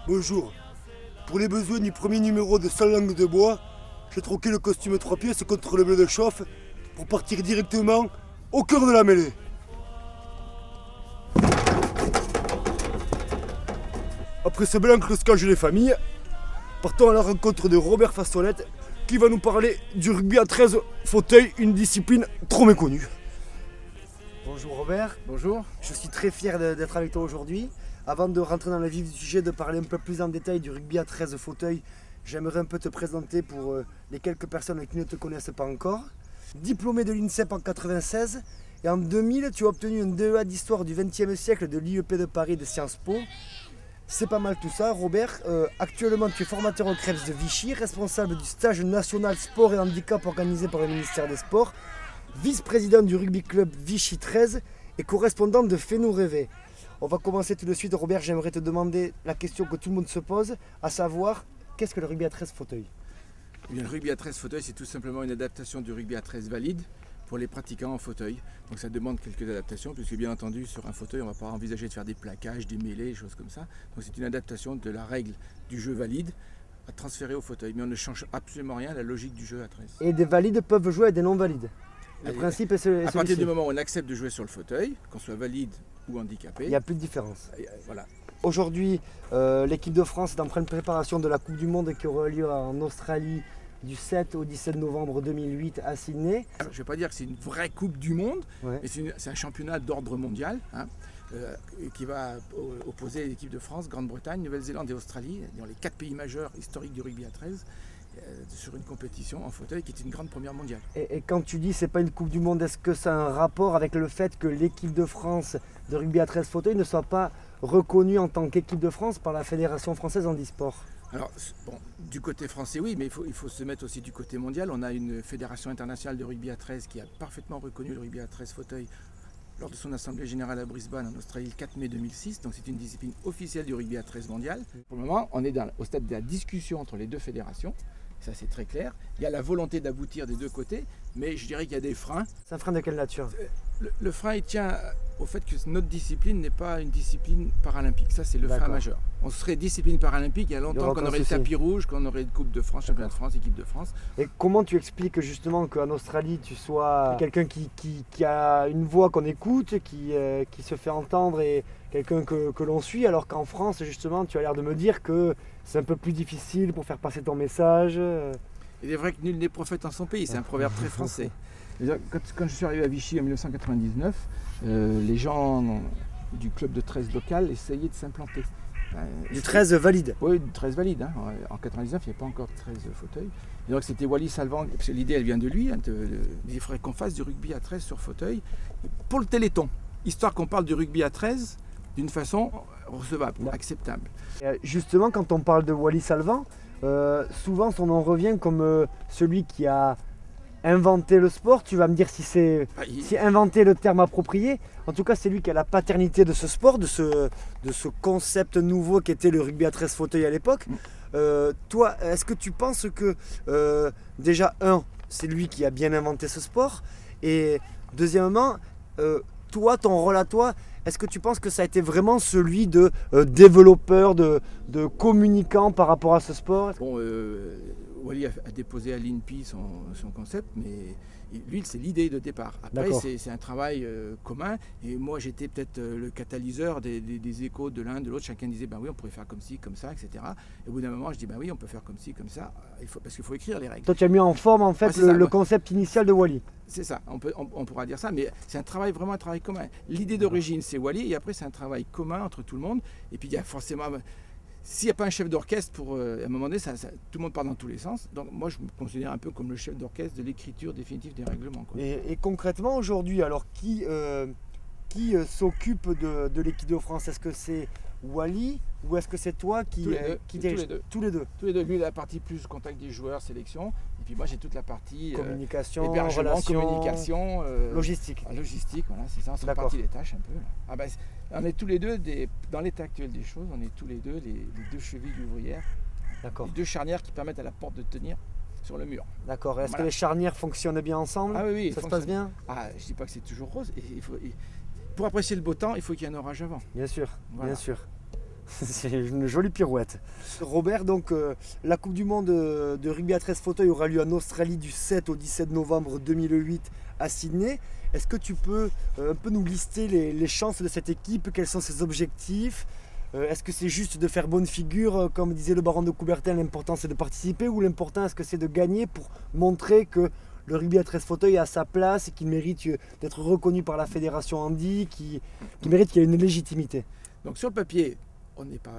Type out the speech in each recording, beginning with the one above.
Bonjour. Pour les besoins du premier numéro de 100 langues de bois, j'ai troqué le costume 3 pièces contre le bleu de chauffe pour partir directement au cœur de la mêlée. Après ce blanc closcage les familles, partons à la rencontre de Robert Fassonette qui va nous parler du rugby à 13 fauteuils, une discipline trop méconnue. Bonjour Robert. Bonjour. Je suis très fier d'être avec toi aujourd'hui. Avant de rentrer dans le vif du sujet, de parler un peu plus en détail du rugby à 13 fauteuils, j'aimerais un peu te présenter pour les quelques personnes qui ne te connaissent pas encore. Diplômé de l'INSEP en 1996 et en 2000, tu as obtenu un DEA d'histoire du XXe siècle de l'IEP de Paris de Sciences Po. C'est pas mal tout ça, Robert. Actuellement, tu es formateur au CREPS de Vichy, responsable du stage national sport et handicap organisé par le ministère des Sports, vice-président du rugby club Vichy 13 et correspondant de Fais-nous rêver. On va commencer tout de suite, Robert. J'aimerais te demander la question que tout le monde se pose, à savoir, qu'est-ce que le rugby à 13 fauteuils? Le rugby à 13 fauteuils, c'est tout simplement une adaptation du rugby à 13 valide pour les pratiquants en fauteuil. Donc ça demande quelques adaptations, puisque bien entendu, sur un fauteuil, on ne va pas envisager de faire des plaquages, des mêlées, des choses comme ça. Donc c'est une adaptation de la règle du jeu valide à transférer au fauteuil. Mais on ne change absolument rien à la logique du jeu à 13. Et des valides peuvent jouer avec des non-valides. Le principe est celui-ci. À partir du moment où on accepte de jouer sur le fauteuil, qu'on soit valide ou handicapé, il n'y a plus de différence. Voilà. Aujourd'hui, l'équipe de France est en pleine préparation de la Coupe du Monde qui aura lieu en Australie du 7 au 17 novembre 2008 à Sydney. Alors, je ne vais pas dire que c'est une vraie Coupe du Monde, ouais. Mais c'est un championnat d'ordre mondial qui va opposer l'équipe de France, Grande-Bretagne, Nouvelle-Zélande et Australie, dans les 4 pays majeurs historiques du rugby à 13. Sur une compétition en fauteuil qui est une grande première mondiale. Et quand tu dis c'est pas une Coupe du Monde, est-ce que ça a un rapport avec le fait que l'équipe de France de rugby à 13 fauteuils ne soit pas reconnue en tant qu'équipe de France par la Fédération française handisport? Alors, bon, du côté français, oui, mais il faut se mettre aussi du côté mondial. On a une fédération internationale de rugby à 13 qui a parfaitement reconnu le rugby à 13 fauteuils lors de son assemblée générale à Brisbane en Australie le 4 mai 2006. Donc c'est une discipline officielle du rugby à 13 mondial. Pour le moment, on est au stade de la discussion entre les deux fédérations. Ça c'est très clair. Il y a la volonté d'aboutir des deux côtés, mais je dirais qu'il y a des freins. C'est un frein de quelle nature? Le frein il tient au fait que notre discipline n'est pas une discipline paralympique. Ça c'est le frein majeur. On serait discipline paralympique il y a longtemps qu'on aurait le tapis rouge, qu'on aurait une Coupe de France, Championnat de France, équipe de France. Et comment tu expliques justement qu'en Australie tu sois quelqu'un qui a une voix qu'on écoute, qui se fait entendre et quelqu'un que l'on suit, alors qu'en France justement tu as l'air de me dire que c'est un peu plus difficile pour faire passer ton message? Il est vrai que nul n'est prophète en son pays, c'est un proverbe très français. Quand je suis arrivé à Vichy en 1999, les gens du club de 13 local essayaient de s'implanter. Du 13 valide? Oui, du 13 valide. Hein. En 99, il n'y avait pas encore de 13 fauteuils. Et donc c'était Wally Salvant, parce que l'idée elle vient de lui, il faudrait qu'on fasse du rugby à 13 sur fauteuil pour le Téléthon, histoire qu'on parle du rugby à 13 d'une façon recevable, acceptable. Justement, quand on parle de Wally Salvant, souvent son nom revient comme celui qui a inventé le sport. Tu vas me dire si c'est inventer le terme approprié. En tout cas, c'est lui qui a la paternité de ce sport, de ce concept nouveau qui était le rugby à 13 fauteuils à l'époque. Toi, est-ce que tu penses que déjà, c'est lui qui a bien inventé ce sport, et deuxièmement, toi, ton rôle à toi, est-ce que tu penses que ça a été vraiment celui de développeur, de communicant par rapport à ce sport? Bon, Wally a déposé à l'INPI son concept, mais lui, c'est l'idée de départ. Après, c'est un travail commun, et moi, j'étais peut-être le catalyseur des échos de l'un, de l'autre. Chacun disait, ben oui, on pourrait faire comme ci, comme ça, etc. Et au bout d'un moment, je dis, ben oui, on peut faire comme ci, comme ça, parce qu'il faut écrire les règles. Toi, tu as mis en forme, en fait, le concept initial de Wally. C'est ça, on pourra dire ça, mais c'est vraiment un travail commun. L'idée d'origine, c'est Wally, et après, c'est un travail commun entre tout le monde. Et puis, il y a forcément... S'il n'y a pas un chef d'orchestre, à un moment donné, tout le monde part dans tous les sens. Donc moi, je me considère un peu comme le chef d'orchestre de l'écriture définitive des règlements. Quoi. Et concrètement, aujourd'hui, alors qui s'occupe de l'équipe de France? Est-ce que c'est Wally ou est-ce que c'est toi qui dirige? Tous les deux. Tous les deux. Lui, il a la partie plus contact des joueurs, sélection. Et puis moi, j'ai toute la partie communication, communication, logistique. Logistique, voilà, c'est ça. On se répartit les tâches un peu. Là. On est tous les deux, dans l'état actuel des choses, on est tous les deux les deux chevilles ouvrières. Les deux charnières qui permettent à la porte de tenir sur le mur. D'accord. Est-ce que les charnières fonctionnent bien ensemble? Ah oui, ça se passe bien? Je ne dis pas que c'est toujours rose. Pour apprécier le beau temps, il faut qu'il y ait un orage avant. Bien sûr, bien sûr. C'est une jolie pirouette. Robert, donc la Coupe du Monde de rugby à 13 fauteuils aura lieu en Australie du 7 au 17 novembre 2008 à Sydney. Est-ce que tu peux un peu nous lister les chances de cette équipe? Quels sont ses objectifs? Est-ce que c'est juste de faire bonne figure? Comme disait le baron de Coubertin, l'important c'est de participer, ou l'important est-ce que c'est de gagner pour montrer que le rugby à 13 fauteuils a sa place et qu'il mérite d'être reconnu par la fédération handi, qui mérite qu'il y ait une légitimité? Donc sur le papier, on n'est pas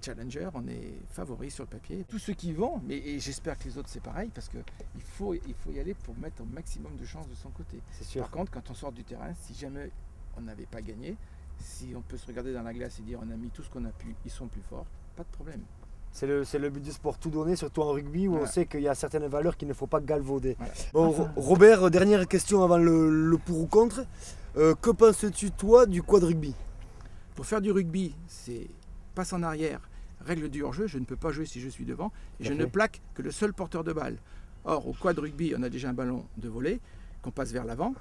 challenger, on est favori sur le papier. Tous ceux qui vont, et j'espère que les autres c'est pareil, parce qu'il faut y aller pour mettre au maximum de chances de son côté. C'est sûr. Par contre, quand on sort du terrain, si jamais on n'avait pas gagné, si on peut se regarder dans la glace et dire on a mis tout ce qu'on a pu, ils sont plus forts, pas de problème. C'est le but du sport, tout donner, surtout en rugby où voilà. On sait qu'il y a certaines valeurs qu'il ne faut pas galvauder. Voilà. Bon, Robert, dernière question avant le pour ou contre. Que penses-tu toi du quad rugby? Pour faire du rugby, c'est passe en arrière, règle du hors-jeu, je ne peux pas jouer si je suis devant, et je ne plaque que le seul porteur de balle. Or, au quad rugby, on a déjà un ballon de volée qu'on passe vers l'avant,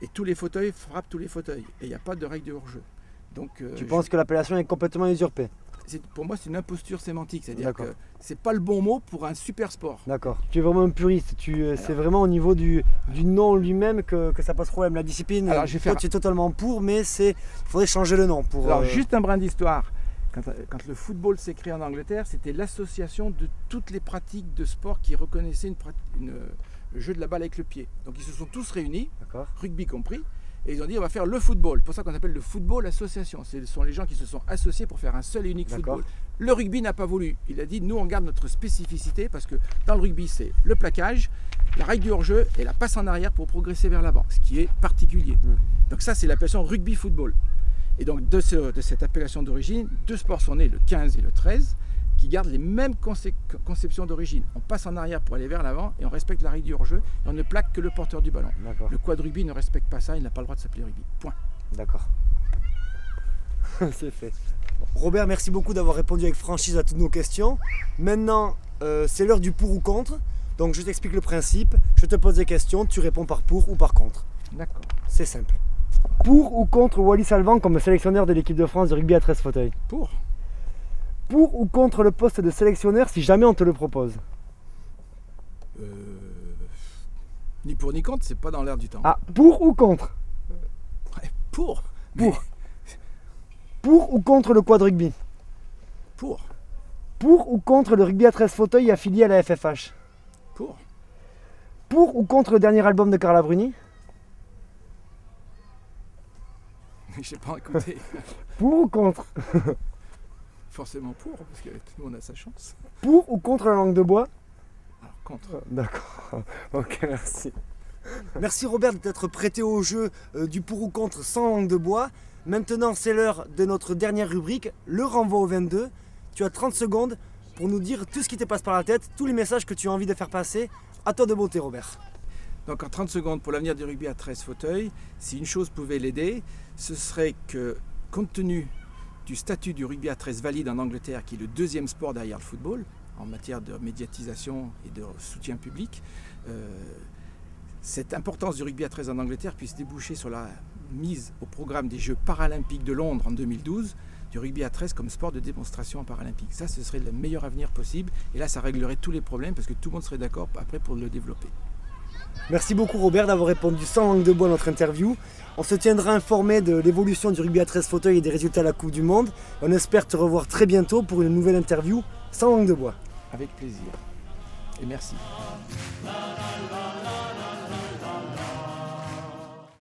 et tous les fauteuils frappent tous les fauteuils, et il n'y a pas de règle du hors-jeu. Donc, tu penses que l'appellation est complètement usurpée? Pour moi, c'est une imposture sémantique, c'est-à-dire que c'est pas le bon mot pour un super sport. D'accord. Tu es vraiment un puriste. C'est vraiment au niveau du nom lui-même que ça pose problème. La discipline, alors, toi, tu es totalement pour, mais il faudrait changer le nom. Alors, juste un brin d'histoire. Quand le football s'est créé en Angleterre, c'était l'association de toutes les pratiques de sport qui reconnaissaient le jeu de la balle avec le pied. Donc, ils se sont tous réunis, rugby compris. Et ils ont dit on va faire le football, c'est pour ça qu'on appelle le football association. Ce sont les gens qui se sont associés pour faire un seul et unique football. Le rugby n'a pas voulu. Il a dit nous on garde notre spécificité parce que dans le rugby c'est le plaquage, la règle du hors-jeu et la passe en arrière pour progresser vers l'avant, ce qui est particulier. Donc ça c'est l'appellation rugby football. Et donc de cette appellation d'origine, deux sports sont nés, le 15 et le 13, qui gardent les mêmes conceptions d'origine. On passe en arrière pour aller vers l'avant et on respecte la règle du hors-jeu et on ne plaque que le porteur du ballon. Le quad rugby ne respecte pas ça, il n'a pas le droit de s'appeler rugby. Point. D'accord. C'est fait. Robert, merci beaucoup d'avoir répondu avec franchise à toutes nos questions. Maintenant, c'est l'heure du pour ou contre. Donc je t'explique le principe. Je te pose des questions, tu réponds par pour ou par contre. D'accord. C'est simple. Pour ou contre Wallis Alvan comme sélectionneur de l'équipe de France de rugby à 13 fauteuils? Pour. Pour ou contre le poste de sélectionneur si jamais on te le propose? Ni pour ni contre, c'est pas dans l'air du temps. Ah, pour ou contre? Ouais, pour. Pour. Pour ou contre le quad rugby? Pour. Pour ou contre le rugby à 13 fauteuils affilié à la FFH? Pour. Pour ou contre le dernier album de Carla Bruni? J'ai pas écouté. Pour ou contre? Forcément pour, parce que tout le monde a sa chance. Pour ou contre la langue de bois? Alors contre. D'accord. Ok, merci. Merci Robert d'être prêté au jeu du pour ou contre sans langue de bois. Maintenant, c'est l'heure de notre dernière rubrique, le renvoi au 22. Tu as 30 secondes pour nous dire tout ce qui te passe par la tête, tous les messages que tu as envie de faire passer. À toi de beauté, Robert. Donc en 30 secondes, pour l'avenir du rugby à 13 fauteuils, si une chose pouvait l'aider, ce serait que, compte tenu du statut du rugby à 13 valide en Angleterre, qui est le deuxième sport derrière le football, en matière de médiatisation et de soutien public, cette importance du rugby à 13 en Angleterre puisse déboucher sur la mise au programme des Jeux paralympiques de Londres en 2012, du rugby à 13 comme sport de démonstration en paralympique. Ça, ce serait le meilleur avenir possible, et là, ça réglerait tous les problèmes, parce que tout le monde serait d'accord après pour le développer. Merci beaucoup Robert d'avoir répondu sans langue de bois à notre interview. On se tiendra informé de l'évolution du rugby à 13 fauteuils et des résultats à la Coupe du Monde. On espère te revoir très bientôt pour une nouvelle interview sans langue de bois. Avec plaisir. Et merci.